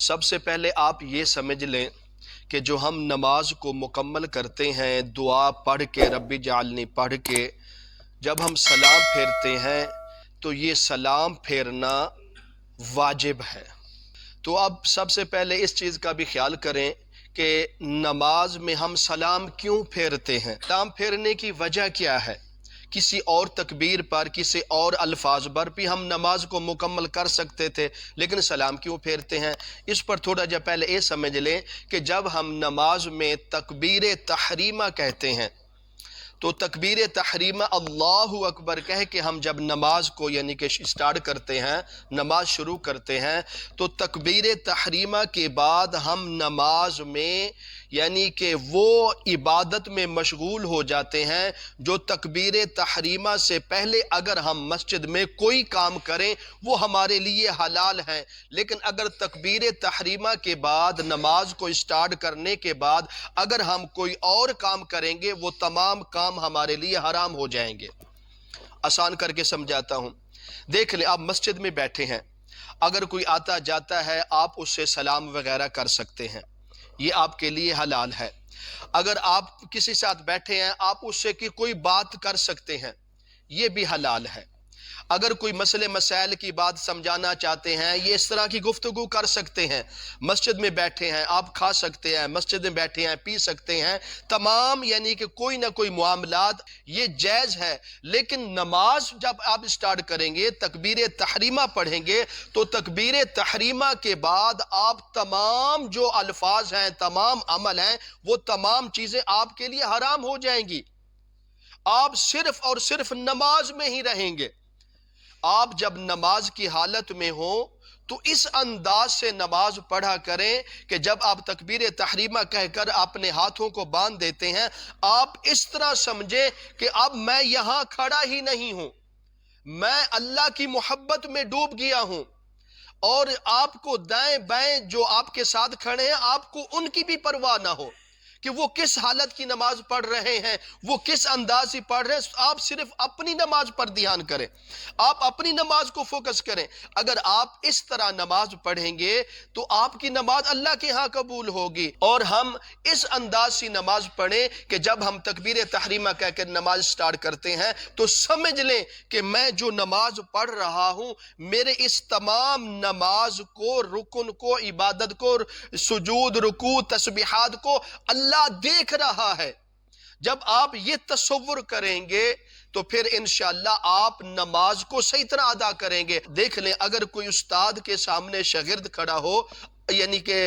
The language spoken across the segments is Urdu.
سب سے پہلے آپ یہ سمجھ لیں کہ جو ہم نماز کو مکمل کرتے ہیں دعا پڑھ کے ربی جعلنی پڑھ کے جب ہم سلام پھیرتے ہیں تو یہ سلام پھیرنا واجب ہے۔ تو اب سب سے پہلے اس چیز کا بھی خیال کریں کہ نماز میں ہم سلام کیوں پھیرتے ہیں، سلام پھیرنے کی وجہ کیا ہے۔ کسی اور تکبیر پر کسی اور الفاظ پر بھی ہم نماز کو مکمل کر سکتے تھے، لیکن سلام کیوں پھیرتے ہیں؟ اس پر تھوڑا جا پہلے یہ سمجھ لیں کہ جب ہم نماز میں تکبیر تحریمہ کہتے ہیں تو تکبیر تحریمہ اللہ اکبر کہہ کے ہم جب نماز کو یعنی کہ سٹارٹ کرتے ہیں، نماز شروع کرتے ہیں، تو تکبیر تحریمہ کے بعد ہم نماز میں یعنی کہ وہ عبادت میں مشغول ہو جاتے ہیں جو تکبیر تحریمہ سے پہلے اگر ہم مسجد میں کوئی کام کریں وہ ہمارے لیے حلال ہیں، لیکن اگر تکبیر تحریمہ کے بعد نماز کو سٹارٹ کرنے کے بعد اگر ہم کوئی اور کام کریں گے وہ تمام کام ہمارے لیے حرام ہو جائیں گے۔ آسان کر کے سمجھاتا ہوں، دیکھ لیں آپ مسجد میں بیٹھے ہیں، اگر کوئی آتا جاتا ہے آپ اس سے سلام وغیرہ کر سکتے ہیں، یہ آپ کے لیے حلال ہے۔ اگر آپ کسی ساتھ بیٹھے ہیں آپ اس سے کوئی بات کر سکتے ہیں، یہ بھی حلال ہے۔ اگر کوئی مسئلے مسائل کی بات سمجھانا چاہتے ہیں یہ اس طرح کی گفتگو کر سکتے ہیں۔ مسجد میں بیٹھے ہیں آپ کھا سکتے ہیں، مسجد میں بیٹھے ہیں پی سکتے ہیں، تمام یعنی کہ کوئی نہ کوئی معاملات یہ جائز ہے۔ لیکن نماز جب آپ سٹارٹ کریں گے تکبیر تحریمہ پڑھیں گے تو تکبیر تحریمہ کے بعد آپ تمام جو الفاظ ہیں تمام عمل ہیں وہ تمام چیزیں آپ کے لیے حرام ہو جائیں گی۔ آپ صرف اور صرف نماز میں ہی رہیں گے۔ آپ جب نماز کی حالت میں ہوں تو اس انداز سے نماز پڑھا کریں کہ جب آپ تکبیر تحریمہ کہہ کر اپنے ہاتھوں کو باندھ دیتے ہیں آپ اس طرح سمجھیں کہ اب میں یہاں کھڑا ہی نہیں ہوں، میں اللہ کی محبت میں ڈوب گیا ہوں، اور آپ کو دائیں بائیں جو آپ کے ساتھ کھڑے ہیں آپ کو ان کی بھی پرواہ نہ ہو کہ وہ کس حالت کی نماز پڑھ رہے ہیں، وہ کس انداز سے پڑھ رہے ہیں، آپ صرف اپنی نماز پر دھیان کریں، آپ اپنی نماز کو فوکس کریں۔ اگر آپ اس طرح نماز پڑھیں گے تو آپ کی نماز اللہ کے ہاں قبول ہوگی۔ اور ہم اس انداز سے نماز پڑھیں کہ جب ہم تکبیر تحریمہ کہہ کر نماز سٹارٹ کرتے ہیں تو سمجھ لیں کہ میں جو نماز پڑھ رہا ہوں میرے اس تمام نماز کو، رکن کو، عبادت کو، سجود، رکوع، تسبیحات کو اللہ دیکھ رہا ہے۔ جب آپ یہ تصور کریں گے تو پھر انشاءاللہ آپ نماز کو صحیح طرح ادا کریں گے۔ دیکھ لیں اگر کوئی استاد کے سامنے شاگرد کھڑا ہو یعنی کہ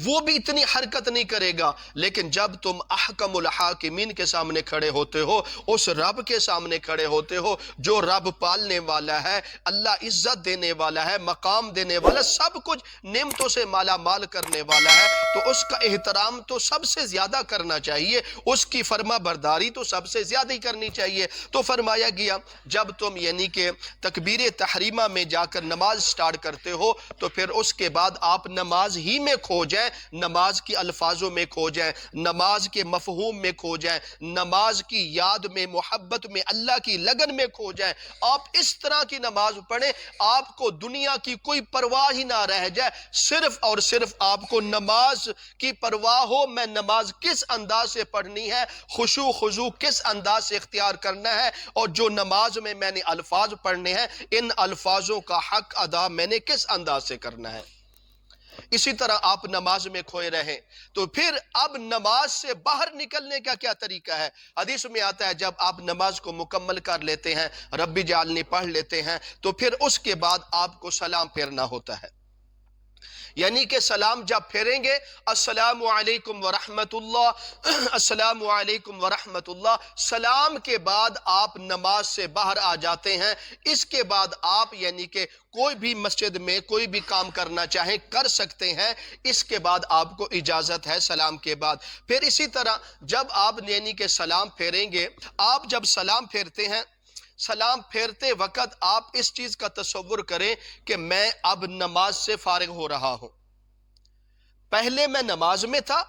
وہ بھی اتنی حرکت نہیں کرے گا، لیکن جب تم احکم الحاکمین کے سامنے کھڑے ہوتے ہو، اس رب کے سامنے کھڑے ہوتے ہو جو رب پالنے والا ہے، اللہ عزت دینے والا ہے، مقام دینے والا، سب کچھ نعمتوں سے مالا مال کرنے والا ہے، تو اس کا احترام تو سب سے زیادہ کرنا چاہیے، اس کی فرما برداری تو سب سے زیادہ ہی کرنی چاہیے۔ تو فرمایا گیا جب تم یعنی کہ تکبیر تحریمہ میں جا کر نماز سٹارٹ کرتے ہو تو پھر اس کے بعد آپ نماز ہی میں کھو جائیں، نماز کی الفاظوں میں کھو جائیں، نماز کے مفہوم میں کھو جائیں، نماز کی یاد میں، محبت میں، اللہ کی لگن میں کھو جائیں۔ آپ اس طرح کی نماز پڑھیں آپ کو دنیا کی کوئی پرواہ ہی نہ رہ جائے، صرف اور صرف آپ کو نماز کی پرواہ ہو، میں نماز کس انداز سے پڑھنی ہے، خشوع خضوع کس انداز سے اختیار کرنا ہے، اور جو نماز میں میں نے الفاظ پڑھنے ہیں ان الفاظوں کا حق ادا میں نے کس انداز سے کرنا ہے۔ اسی طرح آپ نماز میں کھوئے رہیں تو پھر اب نماز سے باہر نکلنے کا کیا طریقہ ہے؟ حدیث میں آتا ہے جب آپ نماز کو مکمل کر لیتے ہیں، ربی جعلنی پڑھ لیتے ہیں، تو پھر اس کے بعد آپ کو سلام پھیرنا ہوتا ہے۔ یعنی کہ سلام جب پھیریں گے السلام علیکم ورحمت اللہ، السلام علیکم ورحمت اللہ، سلام کے بعد آپ نماز سے باہر آ جاتے ہیں۔ اس کے بعد آپ یعنی کہ کوئی بھی مسجد میں کوئی بھی کام کرنا چاہیں کر سکتے ہیں، اس کے بعد آپ کو اجازت ہے سلام کے بعد۔ پھر اسی طرح جب آپ یعنی کہ سلام پھیریں گے، آپ جب سلام پھیرتے ہیں، سلام پھیرتے وقت آپ اس چیز کا تصور کریں کہ میں اب نماز سے فارغ ہو رہا ہوں۔ پہلے میں نماز میں تھا،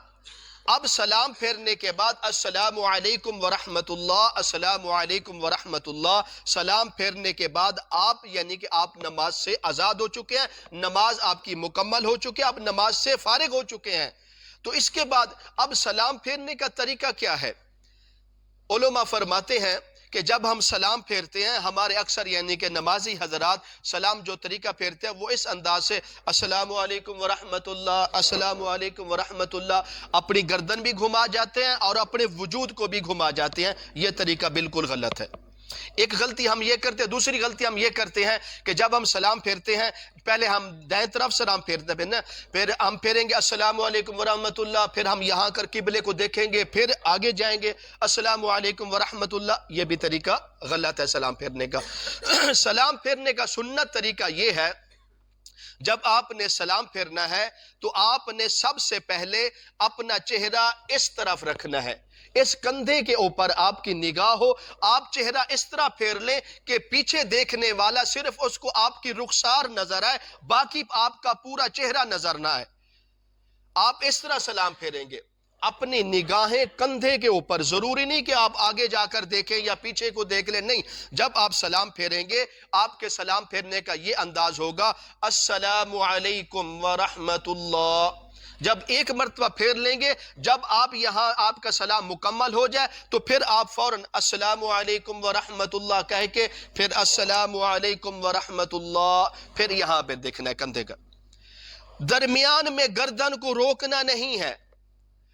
اب سلام پھیرنے کے بعد السلام علیکم ورحمت اللہ، السلام علیکم ورحمت اللہ، سلام پھیرنے کے بعد آپ یعنی کہ آپ نماز سے آزاد ہو چکے ہیں، نماز آپ کی مکمل ہو چکی ہے، آپ نماز سے فارغ ہو چکے ہیں۔ تو اس کے بعد اب سلام پھیرنے کا طریقہ کیا ہے؟ علماء فرماتے ہیں کہ جب ہم سلام پھیرتے ہیں، ہمارے اکثر یعنی کہ نمازی حضرات سلام جو طریقہ پھیرتے ہیں وہ اس انداز سے السلام علیکم ورحمت اللہ، السلام علیکم ورحمت اللہ، اپنی گردن بھی گھما جاتے ہیں اور اپنے وجود کو بھی گھما جاتے ہیں۔ یہ طریقہ بالکل غلط ہے۔ ایک غلطی ہم یہ کرتے ہیں، دوسری غلطی ہم یہ کرتے ہیں کہ جب ہم سلام پھیرتے ہیں پہلے ہم دائیں طرف سلام پھیرتے ہیں، پھر ہم پھیریں گے السلام علیکم ورحمت اللہ، پھر ہم یہاں کر قبلے کو دیکھیں گے، پھر آگے جائیں گے السلام علیکم ورحمت اللہ۔ یہ بھی طریقہ غلط ہے سلام پھیرنے کا۔ سلام پھیرنے کا سنت طریقہ یہ ہے، جب آپ نے سلام پھیرنا ہے تو آپ نے سب سے پہلے اپنا چہرہ اس طرف رکھنا ہے، اس کندھے کے اوپر آپ کی نگاہ ہو، آپ چہرہ اس طرح پھیر لیں کہ پیچھے دیکھنے والا صرف اس کو آپ کی رخسار نظر آئے، باقی آپ کا پورا چہرہ نظر نہ آئے۔ آپ اس طرح سلام پھیریں گے، اپنی نگاہیں کندھے کے اوپر، ضروری نہیں کہ آپ آگے جا کر دیکھیں یا پیچھے کو دیکھ لیں، نہیں، جب آپ سلام پھیریں گے آپ کے سلام پھیرنے کا یہ انداز ہوگا السلام علیکم ورحمت اللہ۔ جب ایک مرتبہ پھیر لیں گے، جب آپ یہاں آپ کا سلام مکمل ہو جائے تو پھر آپ فوراً السلام علیکم ورحمت اللہ کہہ کے پھر السلام علیکم ورحمت اللہ، پھر یہاں پہ دیکھنا ہے کندھے کا۔ درمیان میں گردن کو روکنا نہیں ہے،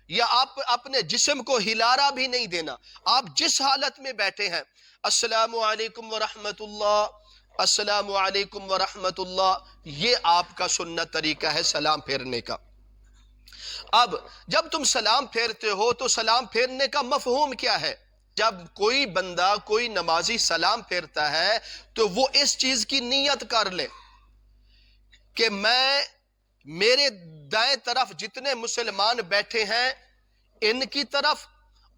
یا آپ اپنے جسم کو ہلارا بھی نہیں دینا، آپ جس حالت میں بیٹھے ہیں السلام علیکم ورحمت اللہ، السلام علیکم ورحمت اللہ، یہ آپ کا سنت طریقہ ہے سلام پھیرنے کا۔ اب جب تم سلام پھیرتے ہو تو سلام پھیرنے کا مفہوم کیا ہے؟ جب کوئی بندہ کوئی نمازی سلام پھیرتا ہے تو وہ اس چیز کی نیت کر لے کہ میں میرے دائیں طرف جتنے مسلمان بیٹھے ہیں ان کی طرف،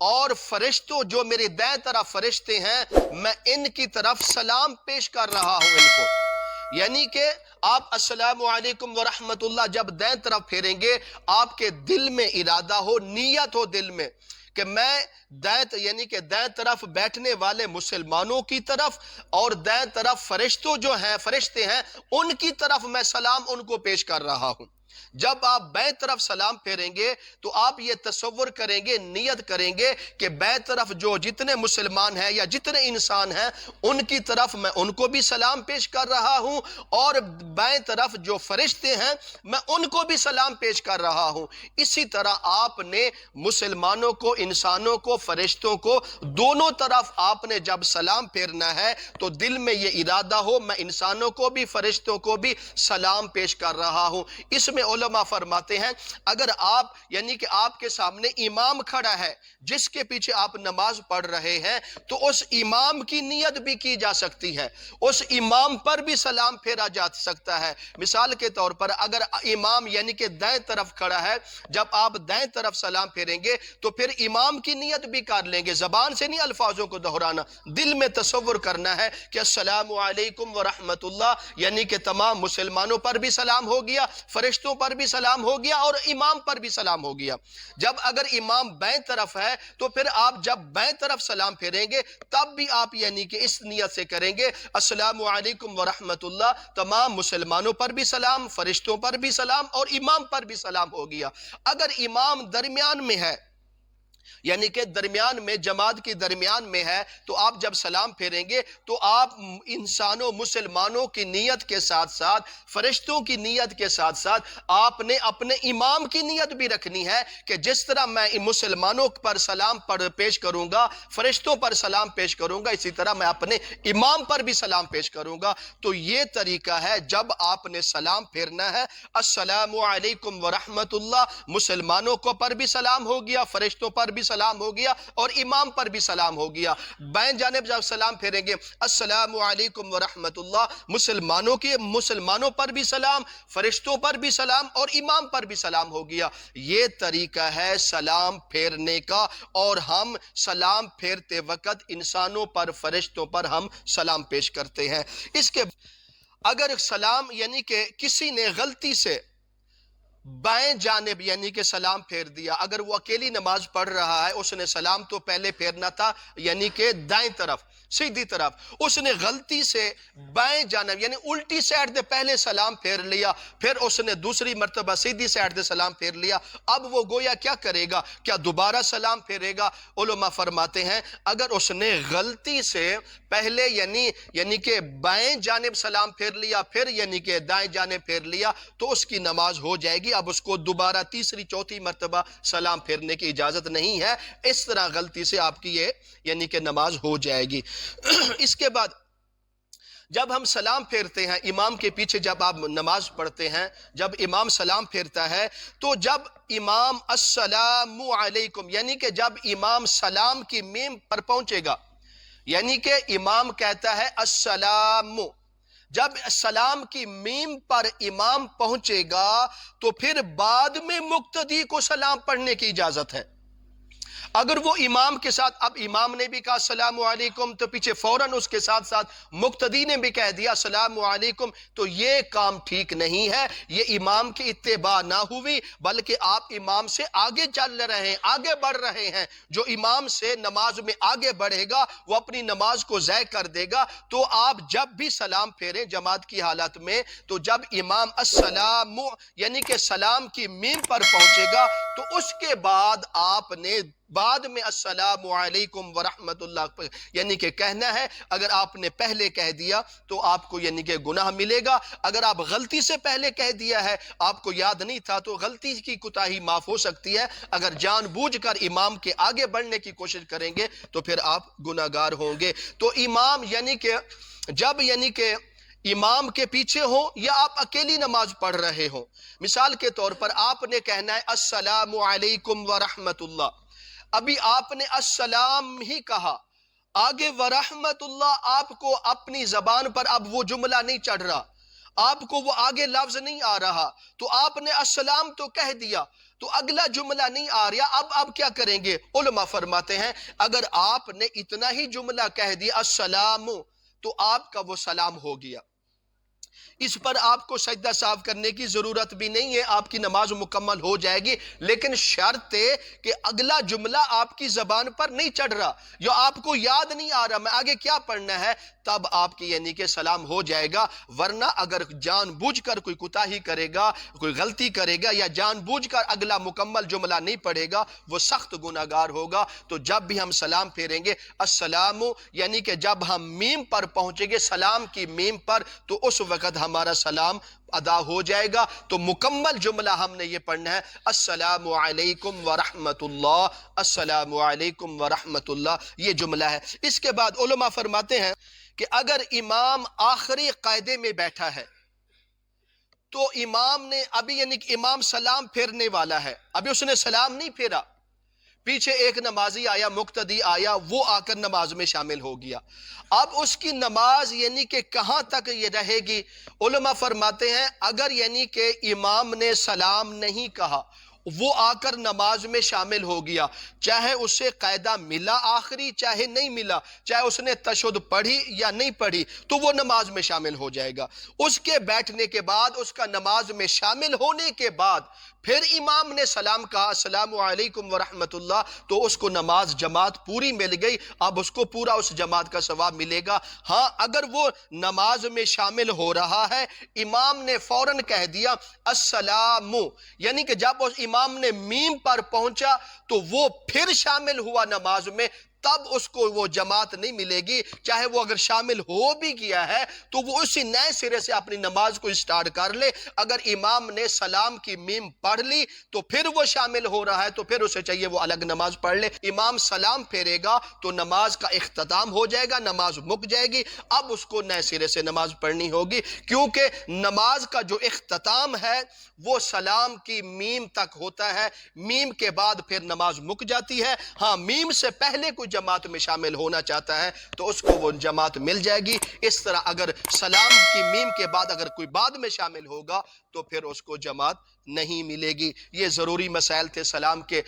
اور فرشتوں جو میرے دائیں طرف فرشتے ہیں میں ان کی طرف سلام پیش کر رہا ہوں ان کو۔ یعنی کہ آپ السلام علیکم ورحمت اللہ جب دائیں طرف پھیریں گے، آپ کے دل میں ارادہ ہو، نیت ہو دل میں کہ میں یعنی کہ دائیں طرف بیٹھنے والے مسلمانوں کی طرف اور دائیں طرف فرشتے ہیں ان کی طرف میں سلام ان کو پیش کر رہا ہوں۔ جب آپ بائیں طرف سلام پھیریں گے تو آپ یہ تصور کریں گے، نیت کریں گے کہ بائیں طرف جو جتنے مسلمان ہیں یا جتنے انسان ہیں ان کی طرف میں ان کو بھی سلام پیش کر رہا ہوں، اور بائیں طرف جو فرشتے ہیں میں ان کو بھی سلام پیش کر رہا ہوں۔ اسی طرح آپ نے مسلمانوں کو، انسانوں کو، فرشتوں کو، دونوں طرف آپ نے جب سلام پھیرنا ہے تو دل میں یہ ارادہ ہو میں انسانوں کو بھی فرشتوں کو بھی سلام پیش کر رہا ہوں۔ اس میں علماء فرماتے ہیں اگر آپ یعنی کہ آپ کے سامنے امام کھڑا ہے جس کے پیچھے آپ نماز پڑھ رہے ہیں تو اس امام کی نیت بھی کی جا سکتی ہے، اس امام پر بھی سلام پھیرا جا سکتا ہے۔ مثال کے طور پر اگر امام یعنی کہ دائیں طرف کھڑا ہے، جب آپ دائیں طرف سلام پھیریں گے تو پھر امام کی نیت بھی کر لیں گے، زبان سے نہیں الفاظوں کو دہرانا، دل میں تصور کرنا ہے کہ السلام علیکم ورحمت اللہ، یعنی کہ تمام مسلمانوں پر بھی سلام ہو گیا، فرشتوں پر بھی سلام ہو گیا اور امام پر بھی سلام ہو گیا۔ جب اگر امام بائیں طرف ہے تو پھر آپ جب بائیں طرف سلام پھیریں گے تب بھی آپ یعنی کہ اس نیت سے کریں گے السلام علیکم ورحمت اللہ، تمام مسلمانوں پر بھی سلام، فرشتوں پر بھی سلام اور امام پر بھی سلام ہو گیا۔ اگر امام درمیان میں ہے یعنی کہ درمیان میں جماعت کی درمیان میں ہے تو آپ جب سلام پھیریں گے تو آپ انسانوں مسلمانوں کی نیت کے ساتھ ساتھ فرشتوں کی نیت کے ساتھ ساتھ آپ نے اپنے امام کی نیت بھی رکھنی ہے کہ جس طرح میں مسلمانوں پر سلام پیش کروں گا، فرشتوں پر سلام پیش کروں گا، اسی طرح میں اپنے امام پر بھی سلام پیش کروں گا۔ تو یہ طریقہ ہے جب آپ نے سلام پھیرنا ہے السلام علیکم ورحمت اللہ، مسلمانوں کو پر بھی سلام ہو گیا، فرشتوں پر بھی سلام ہو گیا اور امام پر بھی سلام ہو گیا۔ بائیں جانب جب سلام پھیریں گے السلام علیکم ورحمت اللہ، مسلمانوں پر بھی سلام، فرشتوں پر بھی سلام اور امام پر بھی سلام ہو گیا۔ یہ طریقہ ہے سلام پھیرنے کا، اور ہم سلام پھیرتے وقت انسانوں پر، فرشتوں پر ہم سلام پیش کرتے ہیں۔ اس کے اگر سلام یعنی کہ کسی نے غلطی سے بائیں جانب یعنی کہ سلام پھیر دیا، اگر وہ اکیلی نماز پڑھ رہا ہے اس نے سلام تو پہلے پھیرنا تھا یعنی کہ دائیں طرف سیدھی طرف، اس نے غلطی سے بائیں جانب یعنی الٹی سائڈ سے پہلے سلام پھیر لیا، پھر اس نے دوسری مرتبہ سیدھی سائڈ سے سلام پھیر لیا، اب وہ گویا کیا کرے گا؟ کیا دوبارہ سلام پھیرے گا؟ علماء فرماتے ہیں اگر اس نے غلطی سے پہلے یعنی کہ بائیں جانب سلام پھیر لیا پھر یعنی کہ دائیں جانب پھیر لیا تو اس کی نماز ہو جائے گی، اب اس کو دوبارہ تیسری چوتھی مرتبہ سلام پھیرنے کی اجازت نہیں ہے، اس طرح غلطی سے آپ کی یہ یعنی کہ نماز ہو جائے گی۔ اس کے بعد جب ہم سلام پھیرتے ہیں امام کے پیچھے، جب آپ نماز پڑھتے ہیں جب امام سلام پھیرتا ہے تو جب امام السلام علیکم یعنی کہ جب امام سلام کی میم پر پہنچے گا، یعنی کہ امام کہتا ہے السلام، جب سلام کی میم پر امام پہنچے گا تو پھر بعد میں مقتدی کو سلام پڑھنے کی اجازت ہے۔ اگر وہ امام کے ساتھ، اب امام نے بھی کہا السلام علیکم تو پیچھے فوراً اس کے ساتھ ساتھ مقتدی نے بھی کہہ دیا السلام علیکم، تو یہ کام ٹھیک نہیں ہے، یہ امام کی اتباع نہ ہوئی بلکہ آپ امام سے آگے چل رہے ہیں، آگے بڑھ رہے ہیں۔ جو امام سے نماز میں آگے بڑھے گا وہ اپنی نماز کو ضائع کر دے گا۔ تو آپ جب بھی سلام پھیریں جماعت کی حالت میں تو جب امام السلام یعنی کہ سلام کی میم پر پہنچے گا تو اس کے بعد آپ نے بعد میں السلام علیکم ورحمت اللہ یعنی کہ کہنا ہے۔ اگر آپ نے پہلے کہہ دیا تو آپ کو یعنی کہ گناہ ملے گا، اگر آپ غلطی سے پہلے کہہ دیا ہے آپ کو یاد نہیں تھا تو غلطی کی کوتاہی معاف ہو سکتی ہے، اگر جان بوجھ کر امام کے آگے بڑھنے کی کوشش کریں گے تو پھر آپ گناہگار ہوں گے۔ تو امام یعنی کہ جب یعنی کہ امام کے پیچھے ہوں یا آپ اکیلی نماز پڑھ رہے ہوں، مثال کے طور پر آپ نے کہنا ہے السلام علیکم ورحمت اللہ، ابھی آپ نے السلام ہی کہا، آگے ورحمت اللہ آپ کو اپنی زبان پر اب وہ جملہ نہیں چڑھ رہا، آپ کو وہ آگے لفظ نہیں آ رہا، تو آپ نے السلام تو کہہ دیا تو اگلا جملہ نہیں آ رہا، اب کیا کریں گے؟ علماء فرماتے ہیں اگر آپ نے اتنا ہی جملہ کہہ دیا السلام تو آپ کا وہ سلام ہو گیا، اس پر آپ کو سجدہ صاف کرنے کی ضرورت بھی نہیں ہے، آپ کی نماز مکمل ہو جائے گی، لیکن شرط ہے کہ اگلا جملہ آپ کی زبان پر نہیں چڑھ رہا یا آپ کو یاد نہیں آ رہا میں آگے کیا پڑھنا ہے، تب آپ کی یعنی کہ سلام ہو جائے گا۔ ورنہ اگر جان بوجھ کر کوئی کوتاہی کرے گا، کوئی غلطی کرے گا یا جان بوجھ کر اگلا مکمل جملہ نہیں پڑھے گا وہ سخت گناہگار ہوگا۔ تو جب بھی ہم سلام پھیریں گے السلام یعنی کہ جب ہم میم پر پہنچیں گے سلام کی میم پر تو اس وقت ہمارا سلام ادا ہو جائے گا، تو مکمل جملہ ہم نے یہ پڑھنا ہے السلام علیکم ورحمت اللہ، السلام علیکم ورحمت اللہ، یہ جملہ ہے۔ اس کے بعد علماء فرماتے ہیں کہ اگر امام آخری قاعدے میں بیٹھا ہے تو امام نے ابھی یعنی کہ امام سلام پھیرنے والا ہے، ابھی اس نے سلام نہیں پھیرا، پیچھے ایک نمازی آیا، مقتدی آیا، وہ آ کر نماز میں شامل ہو گیا، اب اس کی نماز یعنی کہ کہاں تک یہ رہے گی؟ علماء فرماتے ہیں اگر یعنی کہ امام نے سلام نہیں کہا وہ آ کر نماز میں شامل ہو گیا، چاہے اسے قاعدہ ملا آخری چاہے نہیں ملا، چاہے اس نے تشہد پڑھی یا نہیں پڑھی، تو وہ نماز میں شامل ہو جائے گا۔ اس کے بیٹھنے کے بعد، اس کا نماز میں شامل ہونے کے بعد پھر امام نے سلام کہا السلام علیکم ورحمت اللہ تو اس کو نماز جماعت پوری مل گئی، اب اس کو پورا اس جماعت کا ثواب ملے گا۔ ہاں اگر وہ نماز میں شامل ہو رہا ہے، امام نے فوراً کہہ دیا السلام، یعنی کہ جب اس امام نے میم پر پہنچا تو وہ پھر شامل ہوا نماز میں، تب اس کو وہ جماعت نہیں ملے گی، چاہے وہ اگر شامل ہو بھی گیا ہے تو وہ اسی نئے سرے سے اپنی نماز کو اسٹارٹ کر لے۔ اگر امام نے سلام کی میم پڑھ لی تو پھر وہ شامل ہو رہا ہے تو پھر اسے چاہیے وہ الگ نماز پڑھ لے، امام سلام پھیرے گا تو نماز کا اختتام ہو جائے گا، نماز مک جائے گی، اب اس کو نئے سرے سے نماز پڑھنی ہوگی، کیونکہ نماز کا جو اختتام ہے وہ سلام کی میم تک ہوتا ہے، میم کے بعد پھر نماز مک جاتی ہے۔ ہاں میم سے پہلے کوئی جماعت میں شامل ہونا چاہتا ہے تو اس کو وہ جماعت مل جائے گی۔ اس طرح اگر سلام کی میم کے بعد اگر کوئی بعد میں شامل ہوگا تو پھر اس کو جماعت نہیں ملے گی۔ یہ ضروری مسائل تھے سلام کے۔